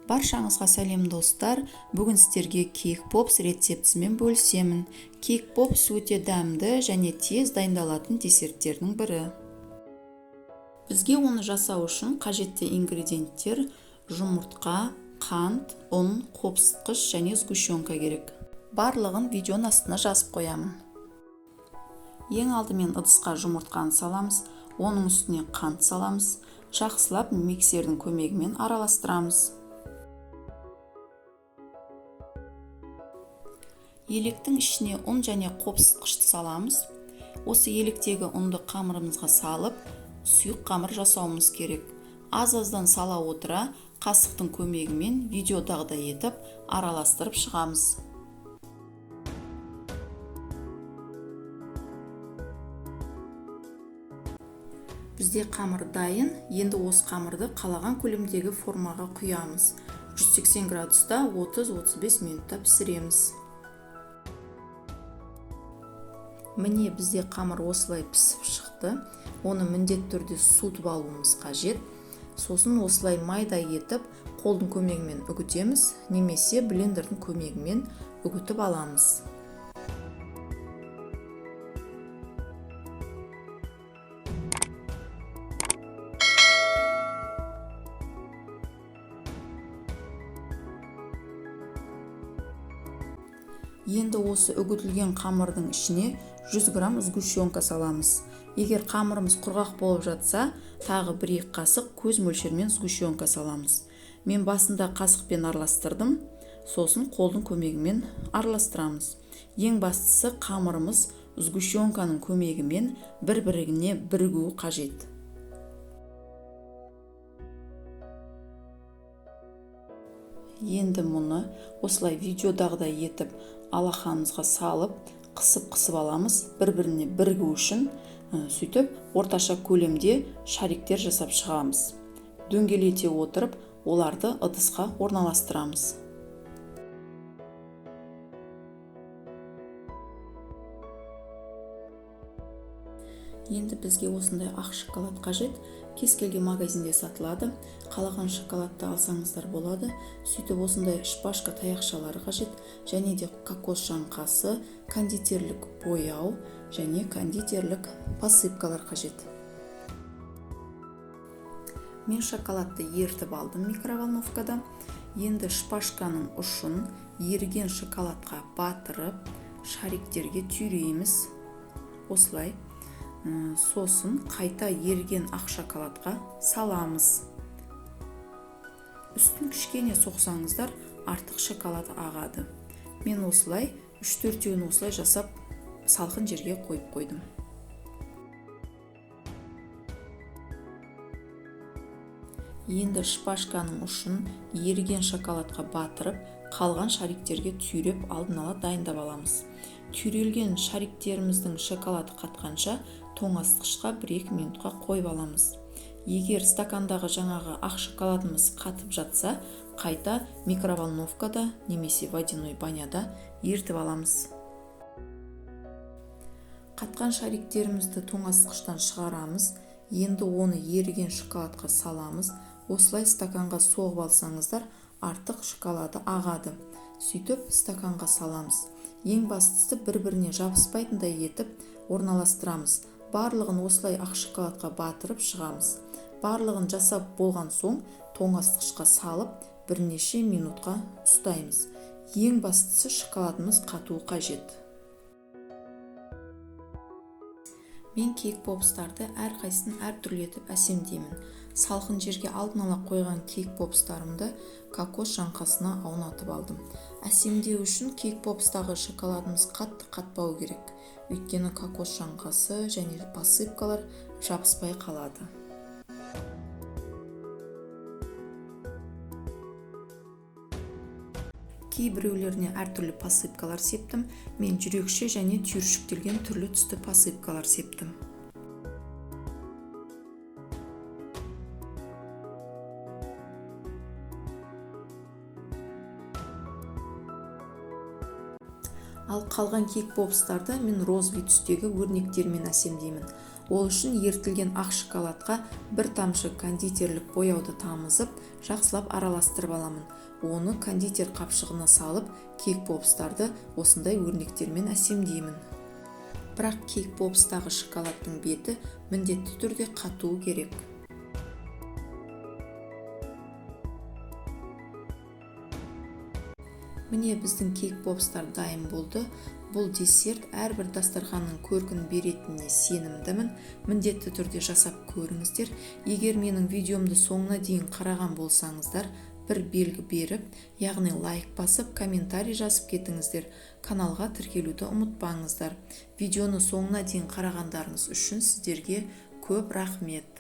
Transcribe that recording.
Баршаңызға сәлем достар. Бүгін сіздерге кейк попс рецептісімен бөлісемін. Кейк попс өте дәмді және тез дайындалатын десерттердің бірі. Бізге оны жасау үшін қажетті ингредиенттер жұмыртқа, қант, ұн, қопсытқыш және сгущенка керек. Барлығын видеоның астына жазып қоямын. Ең алдымен ыдысқа жұмыртқаны саламыз, оның үстіне қант саламыз, жақсылап миксердің көмегімен араластырамыз. Електің ішіне ұн және қопсытқышты саламыз. Осы електегі ұнды қамырымызға салып, сұйық қамыр жасауымыз керек. Аз-аздан сала отыра, қасықтың көмегімен видеодағыдай етіп араластырып шығамыз. Бізде қамыр дайын. Енді осы қамырды қалаған көлемдегі формаға құямыз. 180 градуста 30-35 минутта пісіреміз. Міне бізде қамыр осылай пісіп шықты. Оны міндетті түрде суытып алуымыз қажет. Сосын осылай майда етіп, қолдың көмегімен үгітеміз, немесе блендердің көмегімен үгітіп аламыз. Енді осы үгітілген қамырдың ішіне 100 грамм сгущенка саламыз. Егер қамырымыз құрғақ болып жатса, тағы 1-2 қасық көз мөлшермен сгущенка саламыз. Мен басында қасықпен араластырдым, сосын қолдың көмегімен араластырамыз. Ең бастысы қамырымыз сгущенканың көмегімен бір-біріне бірігуі қажет. Енді мұны осылай видеодағыдай етіп алақанымызға салып, қысып аламыз, бір-біріне бірігу үшін. Сөйтіп, орташа көлемде шариктер жасап шығамыз. Дөңгелете отырып, оларды ыдысқа орналастырамыз. Енді бізге осындай ақ шоколад қажет. Кез келген магазинде сатылады. Қалаған шоколадты алсаңыздар болады. Сөйтіп осындай шпажка таяқшалары қажет. Және де кокос жаңқасы, кондитерлік бояу және кондитерлік посыпкалар қажет. Мен шоколадты ертіп алдым микроволновкада. Енді шпажканың ұшын еріген шоколадқа батырып, шариктерге түйрейміз. Осылай. Сосын қайта ерген ақ шоколадқа саламыз. Үстін кішкене соқсаңыздар, артық шоколад ағады. Мен осылай 3-4-еуін осылай жасап салқын жерге қойып қойдым. Енді шпажканың ұшын ерген шоколадқа батырып, қалған шариктерге түйреп алдын ала дайындап аламыз. Түйрелген шариктеріміздің шоколады қатқанша тоңазытқышқа 1-2 минутқа қойып аламыз. Егер стакандағы жаңағы ақ шоколадымыз қатып жатса, қайта микроволновкада немесе водяной баняда ертіп аламыз. Қатқан шариктерімізді тоңазытқыштан шығарамыз. Енді оны еріген шоколадқа саламыз. Осылай стаканға соғып алсаңыздар, артық шоколады ағады. Сөйтіп стаканға саламыз. Ең бастысы бір-біріне жабыспайтындай етіп орналастырамыз. Барлығын осылай ақ шоколадқа батырып шығамыз. Барлығын жасап болған соң тоңазытқышқа салып бірнеше минутқа ұстаймыз. Ең бастысы шоколадымыз қатуы қажет. Мен кейк попстарды әрқайсысын әртүрлі етіп әсемдеймін. Салқын жерге алдын ала қойған кейк попстарымды кокос жаңқасына аунатып алдым. Әсемдеу үшін кейк попстағы шоколадымыз қатты қатпау керек. Өйткені кокос жаңқасы және посыпкалар жабыспай қалады. Кейбіреулеріне әртүрлі посыпкалар септім. Мен жүрекше және түйіршіктелген түрлі түсті посыпкалар септім. Ал қалған кейк попстарды мен розовый түстегі өрнектермен әсемдеймін. Ол үшін ертілген ақ шоколадқа бір тамшы кондитерлік бояуды тамызып, жақсылап араластырып аламын. Оны кондитер қапшығына салып, кейк попстарды осындай өрнектермен әсемдеймін. Бірақ кейк попстағы шоколадтың беті міндетті түрде қатуы керек. Міне біздің кейк попстар дайын болды. Бұл десерт әрбір дастарханның көркін беретініне сенімдімін. Міндетті түрде жасап көріңіздер. Егер менің видеомды соңына дейін қараған болсаңыздар, бір белгі беріп, яғни лайк басып, комментарий жазып кетіңіздер. Каналға тіркелуді ұмытпаңыздар. Видеоны соңына дейін қарағандарыңыз үшін сіздерге көп рахмет.